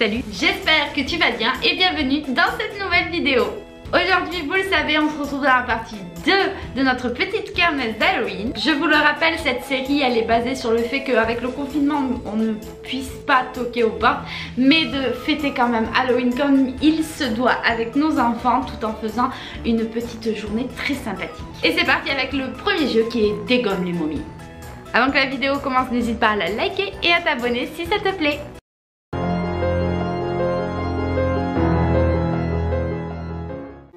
Salut, j'espère que tu vas bien et bienvenue dans cette nouvelle vidéo. Aujourd'hui, vous le savez, on se retrouve dans la partie 2 de notre petite kermesse d'Halloween. Je vous le rappelle, cette série, elle est basée sur le fait qu'avec le confinement, on ne puisse pas toquer aux portes, mais de fêter quand même Halloween comme il se doit avec nos enfants, tout en faisant une petite journée très sympathique. Et c'est parti avec le premier jeu qui est Dégomme les momies. Avant que la vidéo commence, n'hésite pas à la liker et à t'abonner si ça te plaît.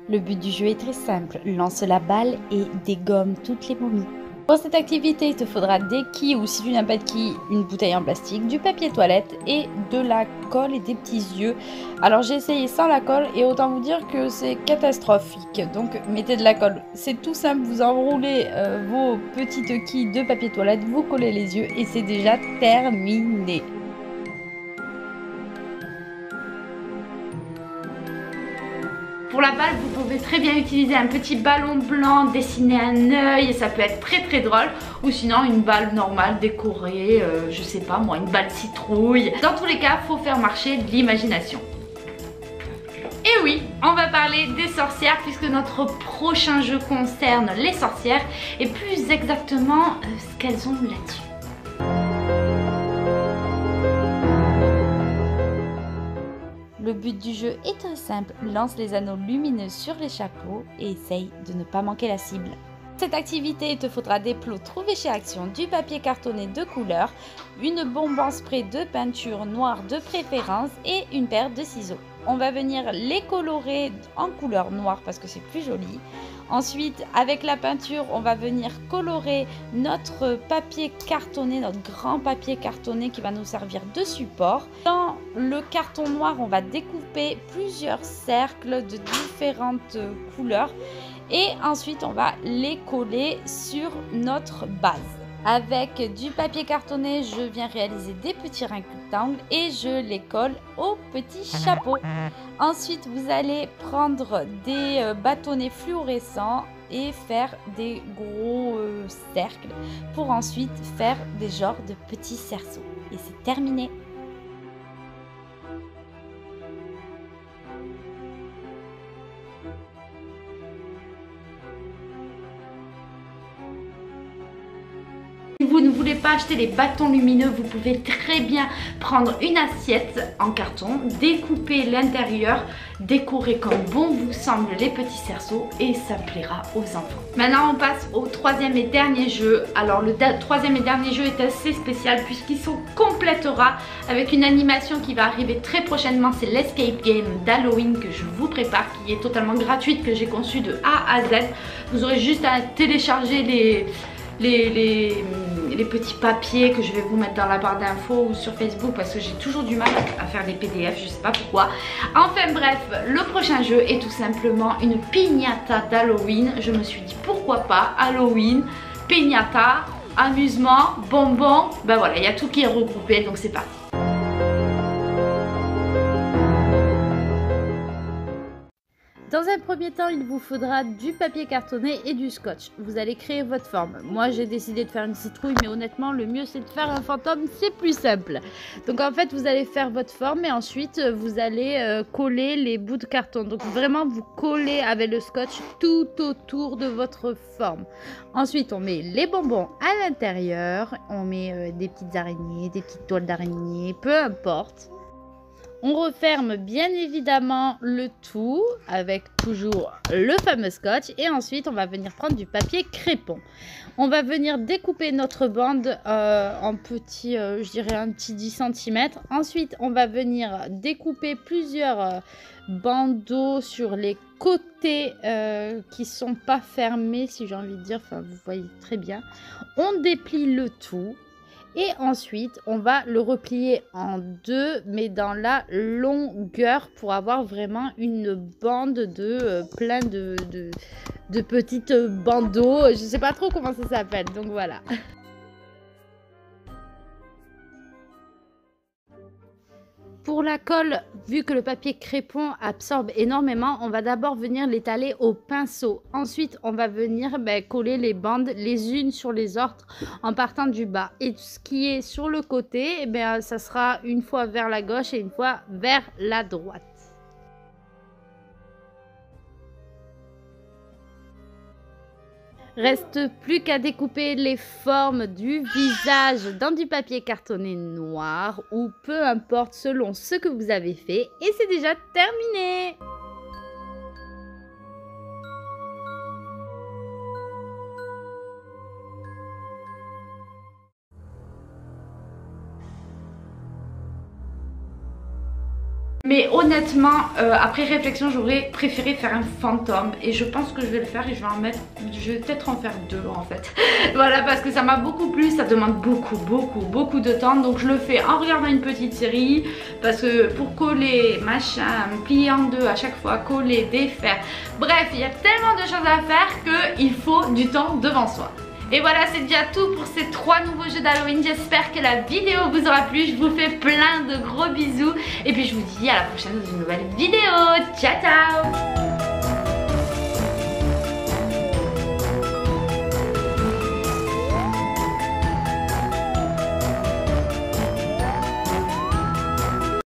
Le but du jeu est très simple, lance la balle et dégomme toutes les momies. Pour cette activité, il te faudra des quilles ou si tu n'as pas de quilles, une bouteille en plastique, du papier toilette et de la colle et des petits yeux. Alors j'ai essayé sans la colle et autant vous dire que c'est catastrophique. Donc mettez de la colle, c'est tout simple, vous enroulez vos petites quilles de papier toilette, vous collez les yeux et c'est déjà terminé. Pour la balle, vous pouvez très bien utiliser un petit ballon blanc, dessiner un œil, et ça peut être très drôle. Ou sinon une balle normale décorée, je sais pas moi, une balle citrouille. Dans tous les cas, faut faire marcher l'imagination. Et oui, on va parler des sorcières puisque notre prochain jeu concerne les sorcières et plus exactement ce qu'elles ont là-dessus. Le but du jeu est très simple, lance les anneaux lumineux sur les chapeaux et essaye de ne pas manquer la cible. Cette activité, il te faudra des plots trouvés chez Action, du papier cartonné de couleur, une bombe en spray de peinture noire de préférence et une paire de ciseaux. On va venir les colorer en couleur noire parce que c'est plus joli. Ensuite, avec la peinture, on va venir colorer notre papier cartonné, notre grand papier cartonné qui va nous servir de support. Dans le carton noir, on va découper plusieurs cercles de différentes couleurs et ensuite, on va les coller sur notre base. Avec du papier cartonné, je viens réaliser des petits rectangles et je les colle au petit chapeau. Ensuite, vous allez prendre des bâtonnets fluorescents et faire des gros cercles pour ensuite faire des genres de petits cerceaux. Et c'est terminé. Si vous ne voulez pas acheter les bâtons lumineux, vous pouvez très bien prendre une assiette en carton, découper l'intérieur, décorer comme bon vous semble les petits cerceaux et ça plaira aux enfants. Maintenant on passe au troisième et dernier jeu. Alors le troisième et dernier jeu est assez spécial puisqu'il se complétera avec une animation qui va arriver très prochainement. C'est l'Escape Game d'Halloween que je vous prépare, qui est totalement gratuite, que j'ai conçue de A à Z. Vous aurez juste à télécharger les petits papiers que je vais vous mettre dans la barre d'infos ou sur Facebook parce que j'ai toujours du mal à faire des PDF, je sais pas pourquoi. Enfin bref, le prochain jeu est tout simplement une piñata d'Halloween. Je me suis dit pourquoi pas Halloween, piñata, amusement, bonbons, ben voilà, il y a tout qui est regroupé donc c'est parti. Dans un premier temps, il vous faudra du papier cartonné et du scotch. Vous allez créer votre forme. Moi, j'ai décidé de faire une citrouille, mais honnêtement, le mieux, c'est de faire un fantôme, c'est plus simple. Donc, en fait, vous allez faire votre forme et ensuite, vous allez coller les bouts de carton. Donc, vraiment, vous collez avec le scotch tout autour de votre forme. Ensuite, on met les bonbons à l'intérieur. On met des petites araignées, des petites toiles d'araignée, peu importe. On referme bien évidemment le tout avec toujours le fameux scotch et ensuite on va venir prendre du papier crépon. On va venir découper notre bande en petits, je dirais un petit 10 cm. Ensuite on va venir découper plusieurs bandeaux sur les côtés qui sont pas fermés, si j'ai envie de dire, enfin vous voyez très bien. On déplie le tout. Et ensuite, on va le replier en deux, mais dans la longueur pour avoir vraiment une bande de plein de petites bandeaux. Je ne sais pas trop comment ça s'appelle, donc voilà. Pour la colle, Vu que le papier crépon absorbe énormément, on va d'abord venir l'étaler au pinceau. Ensuite, on va venir coller les bandes les unes sur les autres en partant du bas. Et ce qui est sur le côté, ça sera une fois vers la gauche et une fois vers la droite. Reste plus qu'à découper les formes du visage dans du papier cartonné noir ou peu importe selon ce que vous avez fait et c'est déjà terminé. Mais honnêtement, après réflexion, j'aurais préféré faire un fantôme. Et je pense que je vais le faire et je vais peut-être en faire 2 en fait. Voilà, parce que ça m'a beaucoup plu, ça demande beaucoup de temps. Donc je le fais en regardant une petite série. Parce que pour coller, machin, plier en 2 à chaque fois, coller, défaire. Bref, il y a tellement de choses à faire qu'il faut du temps devant soi. Et voilà, c'est déjà tout pour ces 3 nouveaux jeux d'Halloween. J'espère que la vidéo vous aura plu. Je vous fais plein de gros bisous. Et puis je vous dis à la prochaine dans une nouvelle vidéo. Ciao ciao.